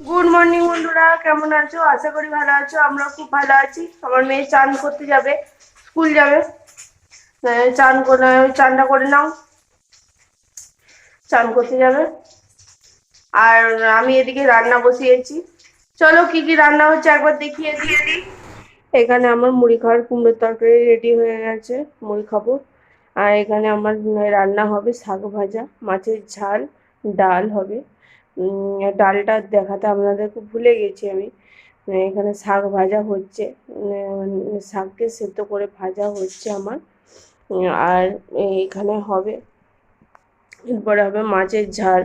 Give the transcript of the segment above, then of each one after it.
Good morning বন্ধুরা, কেমন আছো? আশা করি ভালো আছো। আমরা খুব ভালো আছি। আমার মেয়ে চান করতে যাবে, স্কুল যাবে। চান করে চানটা করে নাও, চান করতে যাবে। আর আমি এদিকে রান্না বসিয়েছি। চলো কি কি রান্না হচ্ছে একবার দেখিয়ে দিই। এখানে আমার মুড়ি খাওয়ার কুমড়োর তরকারি রেডি হয়ে গেছে, মুড়ি খাবো। আর এখানে আমার রান্না হবে শাক ভাজা, মাছের ঝাল, ডাল হবে। ডালটা দেখাতে আপনাদেরকে ভুলে গেছি আমি। এখানে শাক ভাজা হচ্ছে, শাককে সেদ্ধ করে ভাজা হচ্ছে আমার। আর এখানে হবে, এরপরে হবে মাছের ঝাল।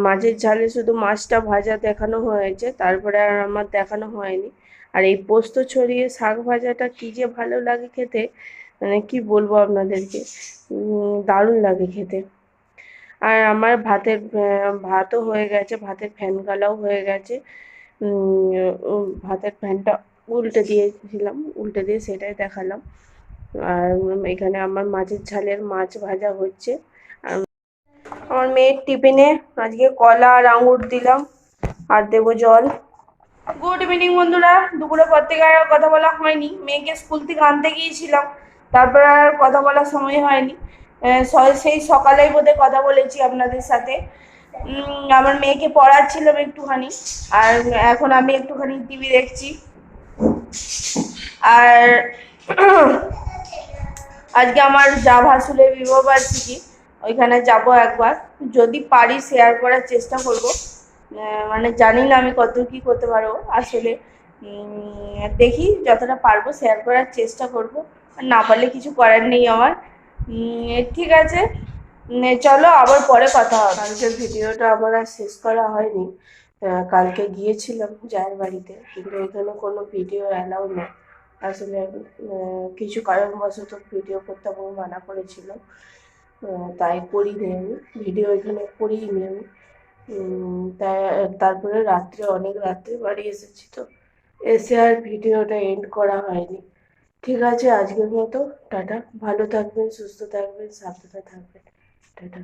মাছের ঝালে শুধু মাছটা ভাজা দেখানো হয়েছে, তারপরে আর আমার দেখানো হয়নি। আর এই পোস্ত ছড়িয়ে শাক ভাজাটা কী যে ভালো লাগে খেতে, মানে কি বলবো আপনাদেরকে, দারুণ লাগে খেতে। আর আমার ভাতও হয়ে গেছে, ভাতের ফ্যান গালাও হয়ে গেছে। ভাতের ফ্যানটা উল্টে দিয়েছিলাম, উল্টে দিয়ে সেটাই দেখালাম। আর এখানে আমার মাছের ঝালের মাছ ভাজা হচ্ছে। আর আমার মেয়ের টিফিনে আজকে কলা আর আঙুর দিলাম, আর দেবো জল। গুড ইভিনিং বন্ধুরা। দুপুরের পর থেকে আর কথা বলা হয়নি, মেয়েকে স্কুল থেকে আনতে গিয়েছিলাম, তারপরে আর কথা বলার সময় হয়নি। সেই সকালেই বোধহয় কথা বলেছি আপনাদের সাথে। আমার মেয়েকে পড়াচ্ছিলাম একটুখানি, আর এখন আমি একটুখানি টিভি দেখছি। আর আজকে আমার যা ভাসুরের বিবাহ বার্ষিকী, ওইখানে যাব একবার। যদি পারি শেয়ার করার চেষ্টা করব। মানে জানি না আমি কত কি করতে পারবো আসলে। দেখি যতটা পারবো শেয়ার করার চেষ্টা করব। আর না পারলে কিছু করার নেই আমার। ঠিক আছে, চলো আবার পরে কথা হবে। কালকের ভিডিওটা আমার আর শেষ করা হয়নি। কালকে গিয়েছিলাম জায়ের বাড়িতে, কিন্তু এখানে কোনো ভিডিও অ্যালাউ নেই আসলে। কিছু কারণবশত ভিডিও করতে আমাকে মানা করেছিল, তাই করিনি আমি ভিডিও, এখানে করিনি আমি। তাই তারপরে রাত্রে, অনেক রাত্রে বাড়ি এসেছি, তো এসে আর ভিডিওটা এন্ড করা হয়নি। ঠিক আছে, আজকের মতো টাটা। ভালো থাকবেন, সুস্থ থাকবেন, সাবধানে থাকবেন। টাটা।